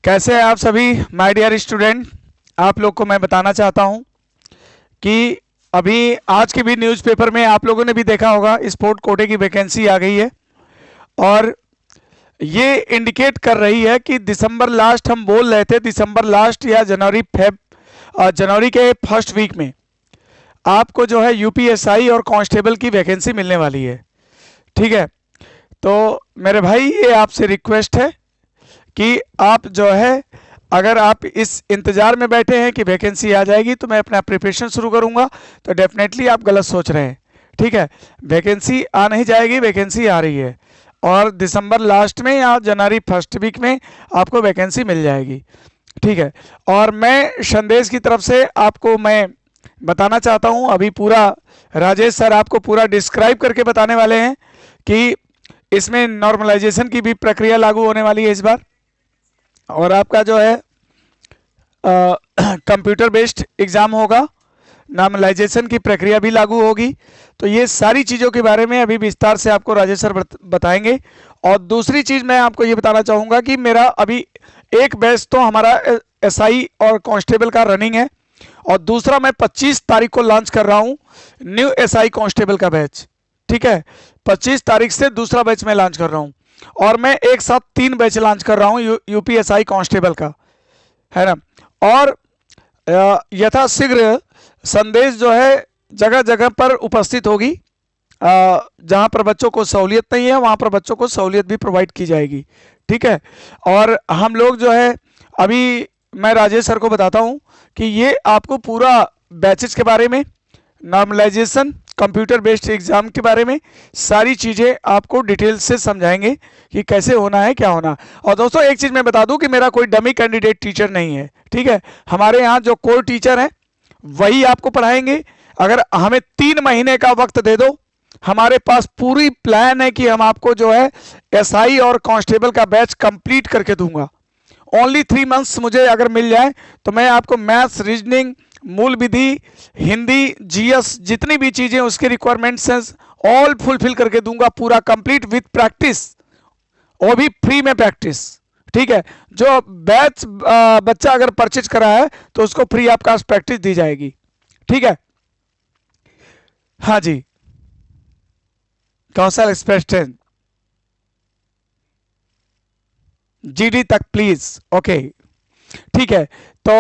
कैसे हैं आप सभी माय डियर स्टूडेंट। आप लोग को मैं बताना चाहता हूं कि अभी आज के भी न्यूज़पेपर में आप लोगों ने भी देखा होगा, स्पोर्ट कोटे की वैकेंसी आ गई है और ये इंडिकेट कर रही है कि दिसंबर लास्ट, हम बोल रहे थे दिसंबर लास्ट या जनवरी के फर्स्ट वीक में आपको जो है यूपीएसआई और कांस्टेबल की वैकेंसी मिलने वाली है। ठीक है, तो मेरे भाई ये आपसे रिक्वेस्ट है कि आप जो है, अगर आप इस इंतज़ार में बैठे हैं कि वैकेंसी आ जाएगी तो मैं अपना प्रिपरेशन शुरू करूंगा, तो डेफिनेटली आप गलत सोच रहे हैं। ठीक है, वैकेंसी आ नहीं जाएगी, वैकेंसी आ रही है और दिसंबर लास्ट में या जनवरी फर्स्ट वीक में आपको वैकेंसी मिल जाएगी। ठीक है, और मैं संदेश की तरफ से आपको मैं बताना चाहता हूं, अभी पूरा राजेश सर आपको पूरा डिस्क्राइब करके बताने वाले हैं कि इसमें नॉर्मलाइजेशन की भी प्रक्रिया लागू होने वाली है इस बार, और आपका जो है कंप्यूटर बेस्ड एग्ज़ाम होगा, नॉर्मलाइजेशन की प्रक्रिया भी लागू होगी। तो ये सारी चीज़ों के बारे में अभी विस्तार से आपको राजेश सर बताएंगे। और दूसरी चीज़ मैं आपको ये बताना चाहूँगा कि मेरा अभी एक बैच तो हमारा एसआई और कांस्टेबल का रनिंग है, और दूसरा मैं 25 तारीख को लॉन्च कर रहा हूँ न्यू एसआई कांस्टेबल का बैच। ठीक है, 25 तारीख से दूसरा बैच मैं लॉन्च कर रहा हूँ, और मैं एक साथ 3 बैच लॉन्च कर रहा हूँ यूपीएसआई कांस्टेबल का, है ना। और यथाशीघ्र संदेश जो है जगह जगह पर उपस्थित होगी, जहाँ पर बच्चों को सहूलियत नहीं है वहाँ पर बच्चों को सहूलियत भी प्रोवाइड की जाएगी। ठीक है, और हम लोग जो है अभी मैं राजेश सर को बताता हूँ कि ये आपको पूरा बैचेस के बारे में, नॉर्मलाइजेशन, कंप्यूटर बेस्ड एग्ज़ाम के बारे में सारी चीज़ें आपको डिटेल से समझाएंगे कि कैसे होना है, क्या होना। और दोस्तों एक चीज़ मैं बता दूं कि मेरा कोई डमी कैंडिडेट टीचर नहीं है। ठीक है, हमारे यहाँ जो कोर टीचर हैं वही आपको पढ़ाएंगे। अगर हमें 3 महीने का वक्त दे दो, हमारे पास पूरी प्लान है कि हम आपको जो है एसआई और कांस्टेबल का बैच कंप्लीट करके दूंगा। ओनली 3 मंथ्स मुझे अगर मिल जाए तो मैं आपको मैथ्स, रीजनिंग, मूल विधि, हिंदी, जीएस, जितनी भी चीज़ें उसके रिक्वायरमेंट्स हैं ऑल फुलफिल करके दूंगा, पूरा कंप्लीट विथ प्रैक्टिस, वो भी फ्री में प्रैक्टिस। ठीक है, जो बैच बच्चा अगर परचेज करा है तो उसको फ्री आपका प्रैक्टिस दी जाएगी। ठीक है, हाँ जी, कौशल एक्सप्रेस जीडी तक प्लीज। ओके, ठीक है, तो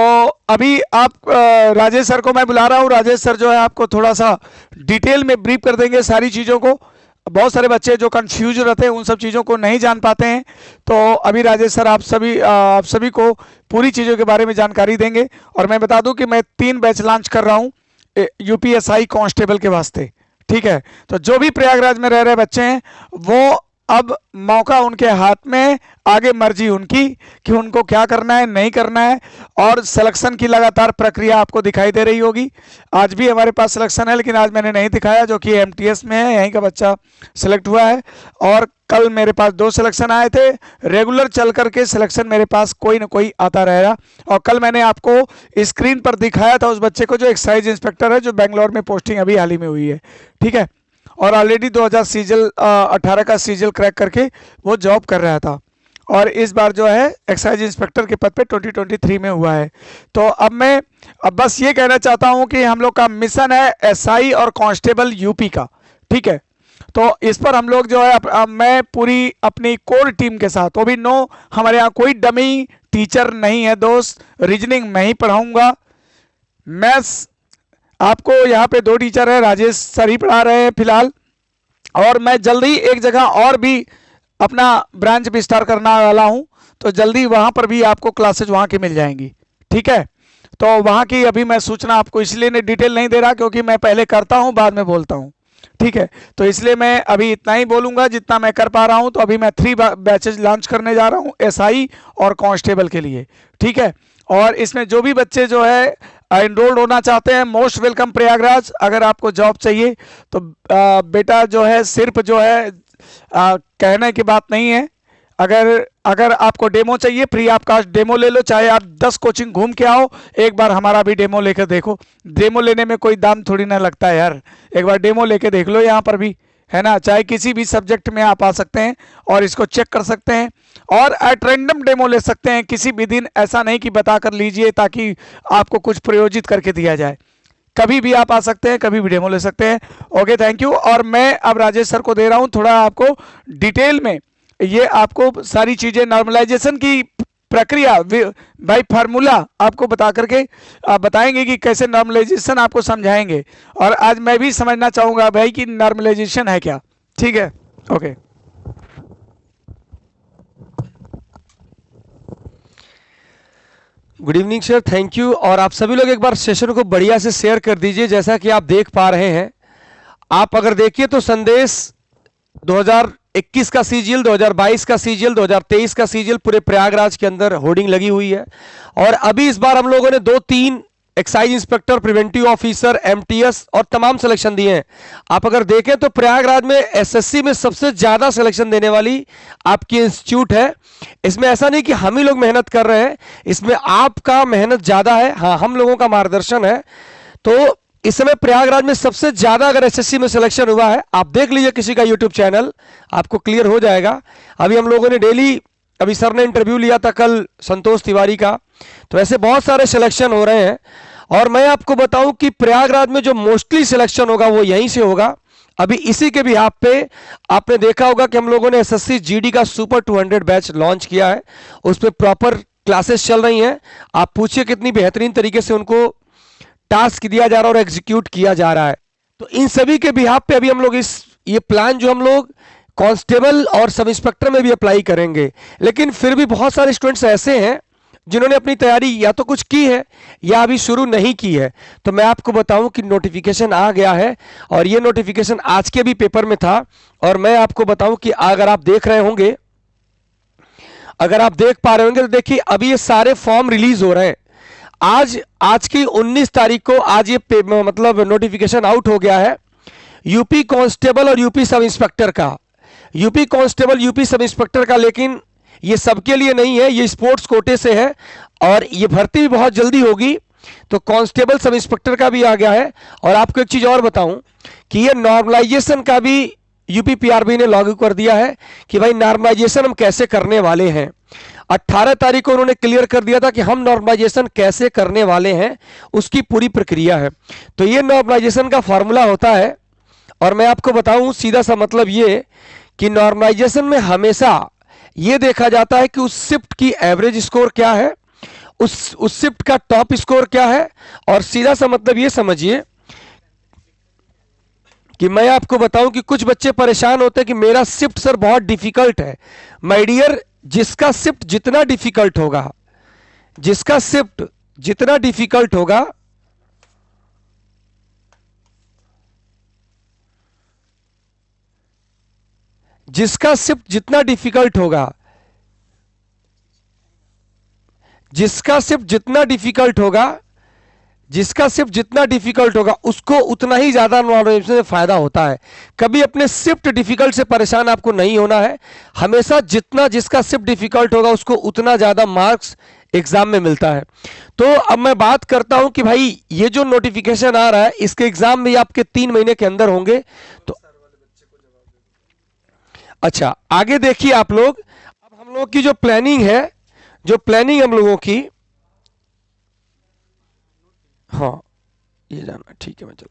अभी आप राजेश सर को मैं बुला रहा हूँ। राजेश सर जो है आपको थोड़ा सा डिटेल में ब्रीफ कर देंगे सारी चीज़ों को। बहुत सारे बच्चे जो कंफ्यूज रहते हैं उन सब चीज़ों को नहीं जान पाते हैं, तो अभी राजेश सर आप सभी को पूरी चीज़ों के बारे में जानकारी देंगे। और मैं बता दूं कि मैं 3 बैच लॉन्च कर रहा हूँ यूपीएसआई कांस्टेबल के वास्ते। ठीक है, तो जो भी प्रयागराज में रह रहे बच्चे हैं वो अब मौका उनके हाथ में, आगे मर्जी उनकी कि उनको क्या करना है, नहीं करना है। और सिलेक्शन की लगातार प्रक्रिया आपको दिखाई दे रही होगी। आज भी हमारे पास सिलेक्शन है, लेकिन आज मैंने नहीं दिखाया, जो कि एमटीएस में है, यहीं का बच्चा सिलेक्ट हुआ है। और कल मेरे पास 2 सिलेक्शन आए थे। रेगुलर चल करके सिलेक्शन मेरे पास कोई ना कोई आता रहेगा। और कल मैंने आपको स्क्रीन पर दिखाया था उस बच्चे को जो एक्साइज इंस्पेक्टर है, जो बेंगलोर में पोस्टिंग अभी हाल ही में हुई है। ठीक है, और ऑलरेडी 2018 का सीजल क्रैक करके वो जॉब कर रहा था, और इस बार जो है एक्साइज इंस्पेक्टर के पद पे 2023 में हुआ है। तो अब बस ये कहना चाहता हूं कि हम लोग का मिशन है एसआई और कांस्टेबल यूपी का। ठीक है, तो इस पर हम लोग जो है मैं पूरी अपनी कोर टीम के साथ, वो भी हमारे यहाँ कोई डमी टीचर नहीं है दोस्त। रीजनिंग मैं ही पढ़ाऊँगा, मैथ्स आपको यहाँ पे 2 टीचर है, राजेश सर ही पढ़ा रहे हैं फिलहाल, और मैं जल्दी एक जगह और भी अपना ब्रांच विस्तार करने वाला हूँ, तो जल्दी वहाँ पर भी आपको क्लासेज वहाँ की मिल जाएंगी। ठीक है, तो वहाँ की अभी मैं सूचना आपको इसलिए डिटेल नहीं दे रहा क्योंकि मैं पहले करता हूँ बाद में बोलता हूँ। ठीक है, तो इसलिए मैं अभी इतना ही बोलूँगा जितना मैं कर पा रहा हूँ। तो अभी मैं 3 बैचेज लॉन्च करने जा रहा हूँ एसआई और कांस्टेबल के लिए। ठीक है, और इसमें जो भी बच्चे जो है एनरोल्ड होना चाहते हैं, मोस्ट वेलकम प्रयागराज। अगर आपको जॉब चाहिए तो बेटा जो है सिर्फ जो है कहने की बात नहीं है। अगर आपको डेमो चाहिए, फ्री ऑफ कास्ट डेमो ले लो, चाहे आप 10 कोचिंग घूम के आओ, एक बार हमारा भी डेमो लेकर देखो। डेमो लेने में कोई दाम थोड़ी ना लगता है यार, एक बार डेमो लेके देख लो यहाँ पर भी, है ना, चाहे किसी भी सब्जेक्ट में आप आ सकते हैं और इसको चेक कर सकते हैं और एट रैंडम डेमो ले सकते हैं किसी भी दिन। ऐसा नहीं कि बता कर लीजिए ताकि आपको कुछ प्रयोजित करके दिया जाए। कभी भी आप आ सकते हैं, कभी भी डेमो ले सकते हैं। Okay, thank you. और मैं अब राजेश सर को दे रहा हूं थोड़ा आपको डिटेल में, ये आपको सारी चीजें नॉर्मलाइजेशन की प्रक्रिया बाय फार्मूला आपको बता करके आप बताएंगे कि कैसे नॉर्मलाइजेशन आपको समझाएंगे। और आज मैं भी समझना चाहूंगा भाई कि नॉर्मलाइजेशन है क्या। ठीक है, okay. Good evening sir, thank you. और आप सभी लोग एक बार सेशन को बढ़िया से शेयर कर दीजिए। जैसा कि आप देख पा रहे हैं, आप अगर देखिए तो संदेश 2021 का सीजीएल, 2022 का सीजीएल, 2023 का सीजीएल पूरे प्रयागराज के अंदर होर्डिंग लगी हुई है। और अभी इस बार हम लोगों ने 2-3 excise inspector, preventive officer, MTS और तमाम सिलेक्शन दिए हैं। आप अगर देखें तो प्रयागराज में एसएससी में सबसे ज्यादा सिलेक्शन देने वाली आपकी इंस्टीट्यूट है। इसमें ऐसा नहीं कि हम ही लोग मेहनत कर रहे हैं, इसमें आपका मेहनत ज्यादा है, हाँ हम लोगों का मार्गदर्शन है। तो इस समय प्रयागराज में सबसे ज्यादा अगर एसएससी में सिलेक्शन हुआ है, आप देख लीजिए किसी का यूट्यूब चैनल, आपको क्लियर हो जाएगा। अभी हम लोगों ने डेली, अभी सर ने इंटरव्यू लिया था कल संतोष तिवारी का, तो ऐसे बहुत सारे सिलेक्शन हो रहे हैं। और मैं आपको बताऊं कि प्रयागराज में जो मोस्टली सिलेक्शन होगा वो यहीं से होगा। अभी इसी के बिहाफ पे आपने देखा होगा कि हम लोगों ने एसएससी जीडी का सुपर 200 बैच लॉन्च किया है। उस पर प्रॉपर क्लासेस चल रही हैं। आप पूछिए कितनी बेहतरीन तरीके से उनको टास्क दिया जा रहा है और एग्जीक्यूट किया जा रहा है। तो इन सभी के बिहाफ पे अभी हम लोग ये प्लान जो हम लोग कांस्टेबल और सब इंस्पेक्टर में भी अप्लाई करेंगे। लेकिन फिर भी बहुत सारे स्टूडेंट्स ऐसे हैं जिन्होंने अपनी तैयारी या तो कुछ की है या अभी शुरू नहीं की है। तो मैं आपको बताऊं कि नोटिफिकेशन आ गया है और ये नोटिफिकेशन आज के भी पेपर में था। और मैं आपको बताऊं कि अगर आप देख रहे होंगे, अगर आप देख पा रहे होंगे तो देखिए अभी ये सारे फॉर्म रिलीज हो रहे हैं। आज की 19 तारीख को आज ये मतलब नोटिफिकेशन आउट हो गया है यूपी कांस्टेबल और यूपी सब इंस्पेक्टर का। UP constable, UP sub inspector का, लेकिन ये सबके लिए नहीं है, ये स्पोर्ट्स कोटे से है और ये भर्ती भी बहुत जल्दी होगी। तो कांस्टेबल सब इंस्पेक्टर का भी आ गया है। और आपको एक चीज और बताऊं कि ये नॉर्मलाइजेशन का भी यूपी पीआरबी ने लागू कर दिया है कि भाई नॉर्मलाइजेशन हम कैसे करने वाले हैं। 18 तारीख को उन्होंने क्लियर कर दिया था कि हम नॉर्मलाइजेशन कैसे करने वाले हैं, उसकी पूरी प्रक्रिया है। तो ये नॉर्मलाइजेशन का फॉर्मूला होता है। और मैं आपको बताऊं सीधा सा मतलब ये कि नॉर्मलाइजेशन में हमेशा ये देखा जाता है कि उस शिफ्ट की एवरेज स्कोर क्या है, उस शिफ्ट का टॉप स्कोर क्या है। और सीधा सा मतलब ये समझिए कि मैं आपको बताऊं कि कुछ बच्चे परेशान होते हैं कि मेरा शिफ्ट सर बहुत डिफिकल्ट है। माय डियर, जिसका शिफ्ट जितना डिफिकल्ट होगा, जिसका शिफ्ट जितना डिफिकल्ट होगा, जिसका शिफ्ट जितना डिफिकल्ट होगा, जिसका शिफ्ट जितना डिफिकल्ट होगा, जिसका शिफ्ट जितना डिफिकल्ट होगा उसको उतना ही ज्यादा नॉर्मलाइजेशन में फायदा होता है। कभी अपने शिफ्ट डिफिकल्ट से परेशान आपको नहीं होना है। हमेशा जितना जिसका शिफ्ट डिफिकल्ट होगा उसको उतना ज्यादा मार्क्स एग्जाम में मिलता है। तो अब मैं बात करता हूं कि भाई ये जो नोटिफिकेशन आ रहा है इसके एग्जाम भी आपके 3 महीने के अंदर होंगे। तो अच्छा, आगे देखिए आप लोग, अब हम लोग की जो प्लानिंग है, जो प्लानिंग हम लोगों की, हाँ ये जाना ठीक है, मैं चल,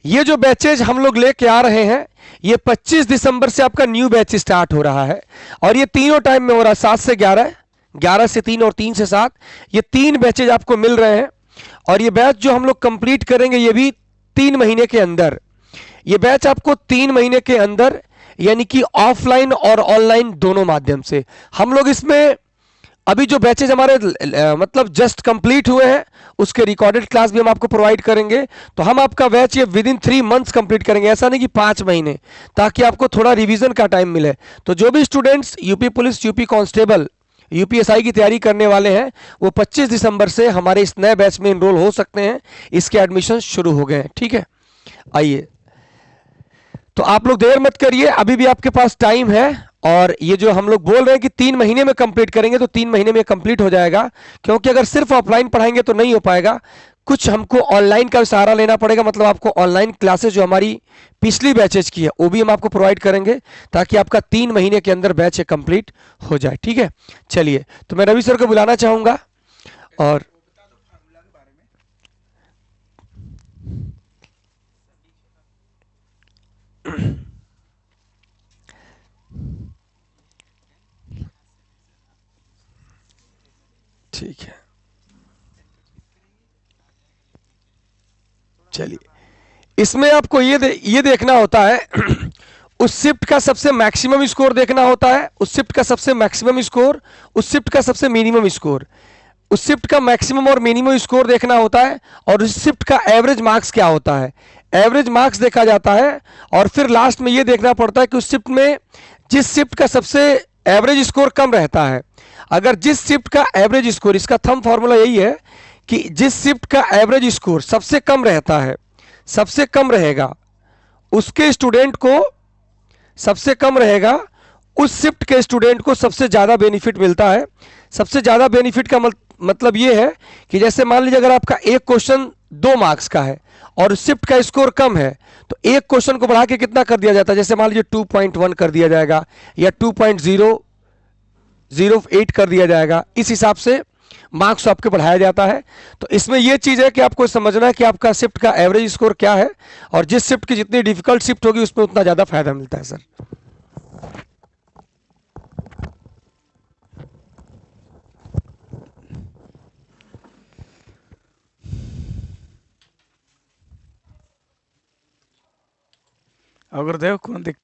ये जो बैचेज हम लोग लेके आ रहे हैं, ये 25 दिसंबर से आपका न्यू बैच स्टार्ट हो रहा है। और ये तीनों टाइम में हो रहा है, 7 से 11, 11 से 3 और 3 से 7। ये 3 बैचेज आपको मिल रहे हैं। और ये बैच जो हम लोग कंप्लीट करेंगे ये भी 3 महीने के अंदर। ये बैच आपको 3 महीने के अंदर, यानी कि ऑफलाइन और ऑनलाइन दोनों माध्यम से हम लोग इसमें, अभी जो बैचेज हमारे मतलब जस्ट कंप्लीट हुए हैं उसके रिकॉर्डेड क्लास भी हम आपको प्रोवाइड करेंगे। तो हम आपका बैच ये विद इन 3 मंथ्स कंप्लीट करेंगे, ऐसा नहीं कि 5 महीने, ताकि आपको थोड़ा रिवीजन का टाइम मिले। तो जो भी students UP police, UP constable, UPSI की तैयारी करने वाले हैं वो 25 दिसंबर से हमारे इस नए बैच में इनरोल हो सकते हैं। इसके एडमिशन शुरू हो गए हैं, ठीक है। आइए, तो आप लोग देर मत करिए, अभी भी आपके पास टाइम है। और ये जो हम लोग बोल रहे हैं कि 3 महीने में कंप्लीट करेंगे, तो 3 महीने में कंप्लीट हो जाएगा। क्योंकि अगर सिर्फ ऑफलाइन पढ़ाएंगे तो नहीं हो पाएगा, कुछ हमको ऑनलाइन का सहारा लेना पड़ेगा, मतलब आपको ऑनलाइन क्लासेस जो हमारी पिछली बैचेज की है वो भी हम आपको प्रोवाइड करेंगे, ताकि आपका 3 महीने के अंदर बैच कंप्लीट हो जाए। ठीक है, चलिए तो मैं रवि सर को बुलाना चाहूँगा। और ठीक है, चलिए इसमें आपको ये देखना होता है उस शिफ्ट का सबसे मैक्सिमम स्कोर देखना होता है, उस शिफ्ट का सबसे मैक्सिमम स्कोर, उस शिफ्ट का सबसे मिनिमम स्कोर, उस शिफ्ट का मैक्सिमम और मिनिमम स्कोर देखना होता है, और उस शिफ्ट का एवरेज मार्क्स क्या होता है, एवरेज मार्क्स देखा जाता है। और फिर लास्ट में ये देखना पड़ता है कि उस शिफ्ट में जिस शिफ्ट का सबसे एवरेज स्कोर कम रहता है, अगर जिस शिफ्ट का एवरेज स्कोर, इसका थंब फॉर्मूला यही है कि जिस शिफ्ट का एवरेज स्कोर सबसे कम रहता है, सबसे कम रहेगा उसके स्टूडेंट को, सबसे कम रहेगा उस शिफ्ट के स्टूडेंट को सबसे ज़्यादा बेनिफिट मिलता है। सबसे ज़्यादा बेनिफिट का मतलब ये है कि जैसे मान लीजिए अगर आपका एक क्वेश्चन 2 मार्क्स का है और शिफ्ट का स्कोर कम है, तो एक क्वेश्चन को बढ़ा के कितना कर दिया जाता है, जैसे मान लीजिए 2.1 कर दिया जाएगा या 2.008 कर दिया जाएगा, इस हिसाब से मार्क्स आपके बढ़ाया जाता है। तो इसमें यह चीज़ है कि आपको समझना है कि आपका शिफ्ट का एवरेज स्कोर क्या है, और जिस शिफ्ट की जितनी डिफिकल्ट शिफ्ट होगी उसमें उतना ज़्यादा फायदा मिलता है। सर गुरुदेव कौन दिख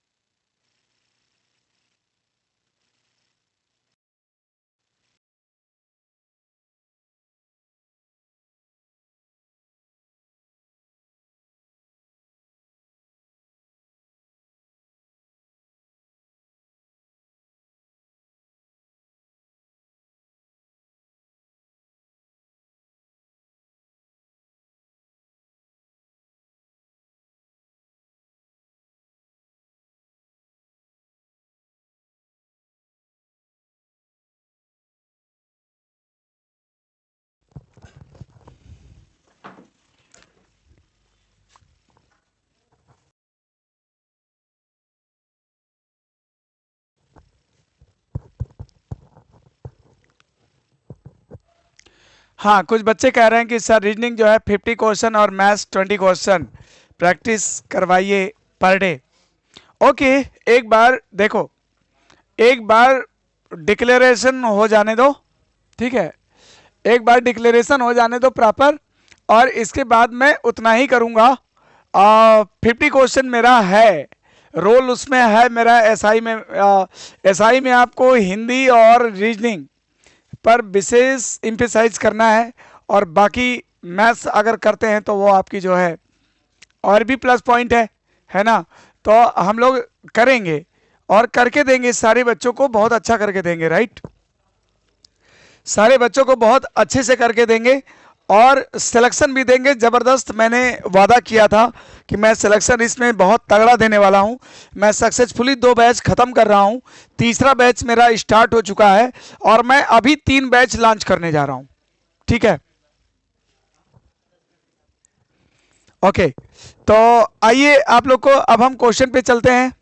हाँ, कुछ बच्चे कह रहे हैं कि सर रीजनिंग जो है 50 क्वेश्चन और मैथ्स 20 क्वेश्चन प्रैक्टिस करवाइए पर डे। ओके, एक बार देखो, एक बार डिक्लेरेशन हो जाने दो, ठीक है, एक बार डिक्लेरेशन हो जाने दो प्रॉपर, और इसके बाद मैं उतना ही करूँगा। 50 क्वेश्चन मेरा है, रोल उसमें है मेरा एसआई में। एसआई में आपको हिंदी और रीजनिंग पर विशेष इम्फेसाइज करना है, और बाकी मैथ्स अगर करते हैं तो वो आपकी जो है और भी प्लस पॉइंट है ना। तो हम लोग करेंगे और करके देंगे, सारे बच्चों को बहुत अच्छा करके देंगे, राइट, सारे बच्चों को बहुत अच्छे से करके देंगे, और सिलेक्शन भी देंगे ज़बरदस्त। मैंने वादा किया था कि मैं सिलेक्शन इसमें बहुत तगड़ा देने वाला हूं। मैं सक्सेसफुली 2 बैच ख़त्म कर रहा हूं, तीसरा बैच मेरा स्टार्ट हो चुका है, और मैं अभी 3 बैच लॉन्च करने जा रहा हूं। ठीक है, ओके, तो आइए आप लोग को अब हम क्वेश्चन पे चलते हैं।